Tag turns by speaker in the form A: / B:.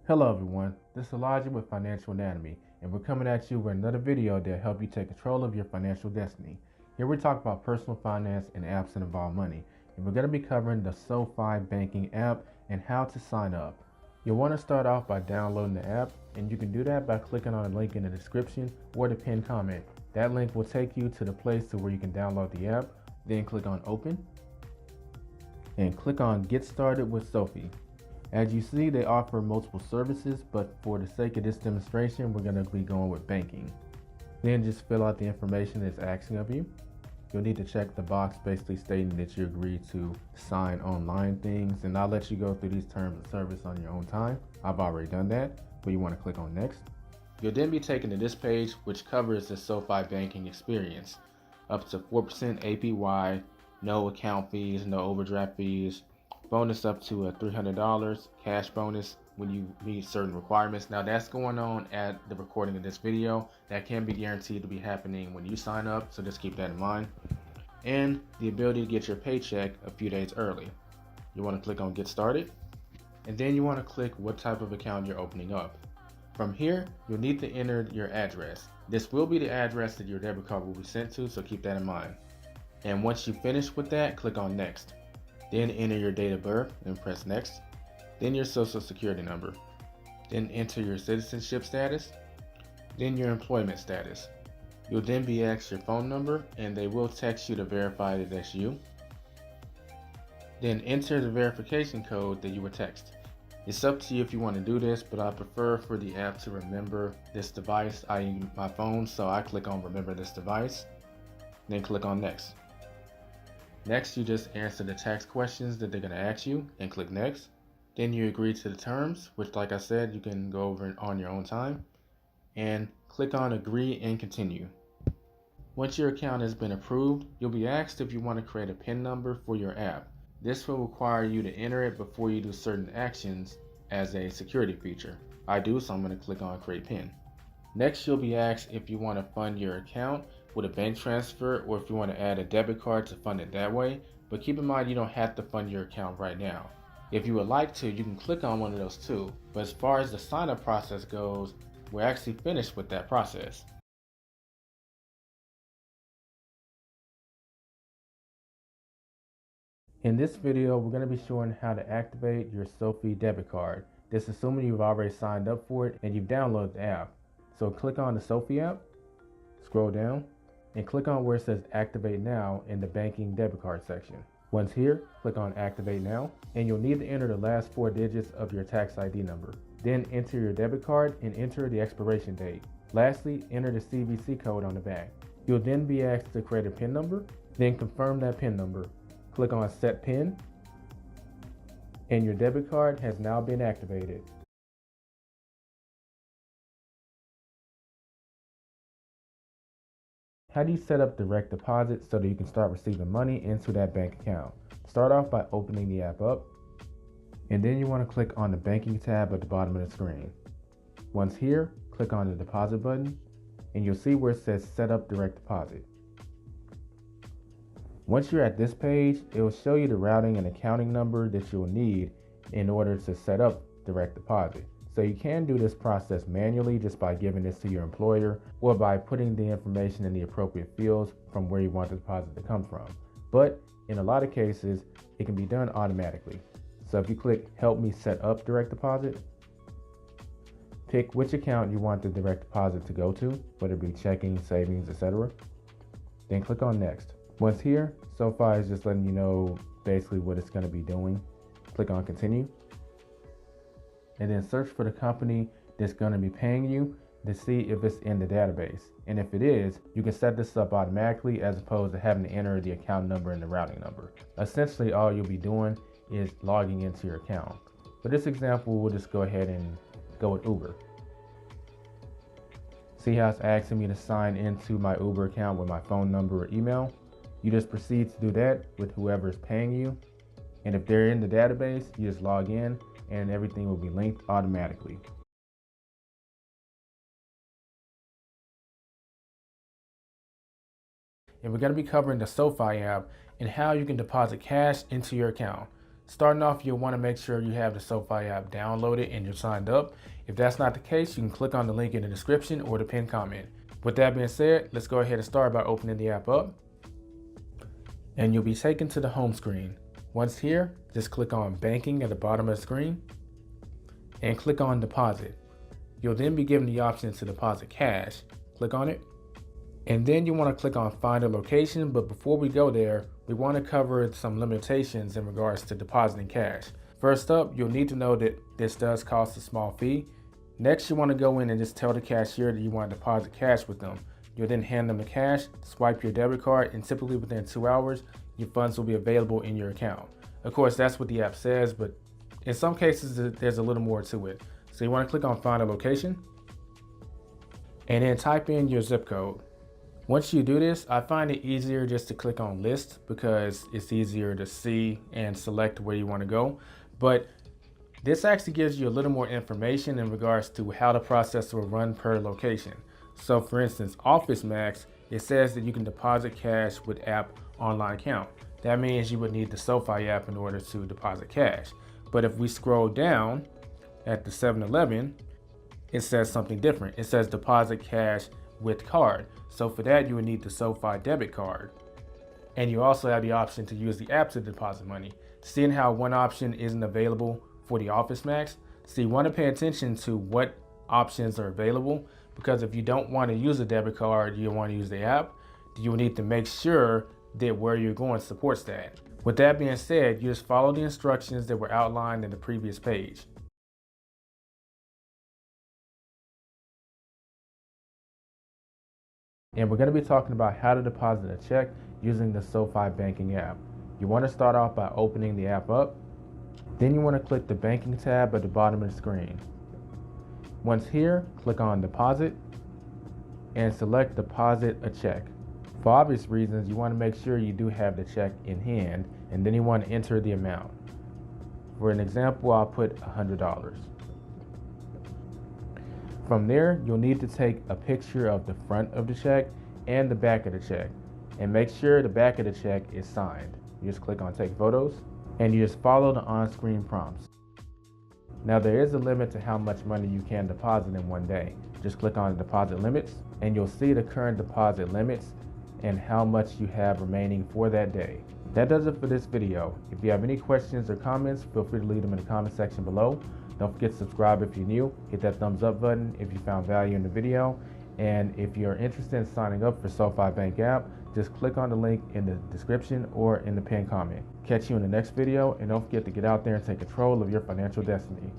A: Hello everyone, this is Elijah with Financial Anatomy, and we're coming at you with another video that'll help you take control of your financial destiny. Here we talk about personal finance and apps that involve money, and we're going to be covering the Sofi Banking App and how to sign up. You'll want to start off by downloading the app, and you can do that by clicking on the link in the description or the pinned comment. That link will take you to the place to where you can download the app, then click on Open, and click on Get Started with Sofi. As you see, they offer multiple services, but for the sake of this demonstration, we're going to be going with banking. Then just fill out the information it's asking of you. You'll need to check the box basically stating that you agree to sign online things, and I'll let you go through these terms of service on your own time. I've already done that, but you want to click on Next. You'll then be taken to this page, which covers the SoFi banking experience. Up to 4% APY, no account fees, no overdraft fees, bonus up to $300, cash bonus when you meet certain requirements. Now that's going on at the recording of this video. That can be guaranteed to be happening when you sign up, so just keep that in mind. And the ability to get your paycheck a few days early. You want to click on Get Started, and then you want to click what type of account you're opening up. From here, you'll need to enter your address. This will be the address that your debit card will be sent to, so keep that in mind. And once you finish with that, click on Next. Then enter your date of birth and press Next. Then your social security number. Then enter your citizenship status. Then your employment status. You'll then be asked your phone number, and they will text you to verify that that's you. Then enter the verification code that you were texted. It's up to you if you want to do this, but I prefer for the app to remember this device, i.e. my phone, so I click on Remember This Device, then click on Next. Next, you just answer the tax questions that they're going to ask you and click Next. Then you agree to the terms, which like I said, you can go over on your own time, and click on Agree and Continue. Once your account has been approved, you'll be asked if you want to create a PIN number for your app. This will require you to enter it before you do certain actions as a security feature. I do, so I'm going to click on Create PIN. Next, you'll be asked if you want to fund your account with a bank transfer or if you want to add a debit card to fund it that way, but keep in mind you don't have to fund your account right now. If you would like to, you can click on one of those too, but as far as the sign-up process goes, we're actually finished with that process. In this video, we're going to be showing how to activate your Sofi debit card. This is assuming you've already signed up for it and you've downloaded the app. So click on the Sofi app, scroll down, and click on where it says Activate Now in the Banking Debit Card section. Once here, click on Activate Now, and you'll need to enter the last 4 digits of your tax ID number. Then enter your debit card and enter the expiration date. Lastly, enter the CVC code on the back. You'll then be asked to create a PIN number, then confirm that PIN number. Click on Set PIN, and your debit card has now been activated. How do you set up direct deposit so that you can start receiving money into that bank account? Start off by opening the app up, and then you want to click on the banking tab at the bottom of the screen. Once here, click on the deposit button, and you'll see where it says set up direct deposit. Once you're at this page, it will show you the routing and accounting number that you'll need in order to set up direct deposit. So you can do this process manually just by giving this to your employer or by putting the information in the appropriate fields from where you want the deposit to come from. But in a lot of cases, it can be done automatically. So if you click Help Me Set Up Direct Deposit, pick which account you want the direct deposit to go to, whether it be checking, savings, etc. Then click on Next. Once here, Sofi is just letting you know basically what it's going to be doing. Click on Continue. And then search for the company that's going to be paying you to see if it's in the database. And if it is, you can set this up automatically as opposed to having to enter the account number and the routing number. Essentially, all you'll be doing is logging into your account. For this example, we'll just go ahead and go with Uber. See how it's asking me to sign into my Uber account with my phone number or email? You just proceed to do that with whoever is paying you. And if they're in the database, you just log in and everything will be linked automatically. And we're going to be covering the Sofi app and how you can deposit cash into your account. Starting off, you'll want to make sure you have the SoFi app downloaded and you're signed up. If that's not the case, you can click on the link in the description or the pinned comment. With that being said, let's go ahead and start by opening the app up. And you'll be taken to the home screen. Once here, just click on Banking at the bottom of the screen and click on Deposit. You'll then be given the option to deposit cash. Click on it. And then you want to click on Find a Location, but before we go there, we want to cover some limitations in regards to depositing cash. First up, you'll need to know that this does cost a small fee. Next, you want to go in and just tell the cashier that you want to deposit cash with them. You'll then hand them the cash, swipe your debit card, and typically within 2 hours, your funds will be available in your account. Of course, that's what the app says, but in some cases, there's a little more to it. So you want to click on Find a Location, and then type in your zip code. Once you do this, I find it easier just to click on List because it's easier to see and select where you want to go. But this actually gives you a little more information in regards to how the process will run per location. So for instance, Office Max, it says that you can deposit cash with app online account. That means you would need the SoFi app in order to deposit cash. But if we scroll down at the 7-Eleven, it says something different. It says deposit cash with card. So for that, you would need the SoFi debit card. And you also have the option to use the app to deposit money. Seeing how one option isn't available for the Office Max, so you want to pay attention to what options are available, because if you don't want to use a debit card, you want to use the app, you need to make sure that where you're going supports that. With that being said, you just follow the instructions that were outlined in the previous page. And we're going to be talking about how to deposit a check using the SoFi Banking app. You want to start off by opening the app up. Then you want to click the Banking tab at the bottom of the screen. Once here, click on Deposit and select Deposit a Check. For obvious reasons, you want to make sure you do have the check in hand, and then you want to enter the amount. For an example, I'll put $100. From there, you'll need to take a picture of the front of the check and the back of the check, and make sure the back of the check is signed. You just click on Take Photos, and you just follow the on-screen prompts. Now there is a limit to how much money you can deposit in one day. Just click on Deposit Limits, and you'll see the current deposit limits and how much you have remaining for that day. That does it for this video. If you have any questions or comments, feel free to leave them in the comment section below. Don't forget to subscribe if you're new. Hit that thumbs up button if you found value in the video. And if you're interested in signing up for SoFi Bank App, just click on the link in the description or in the pinned comment. Catch you in the next video, and don't forget to get out there and take control of your financial destiny.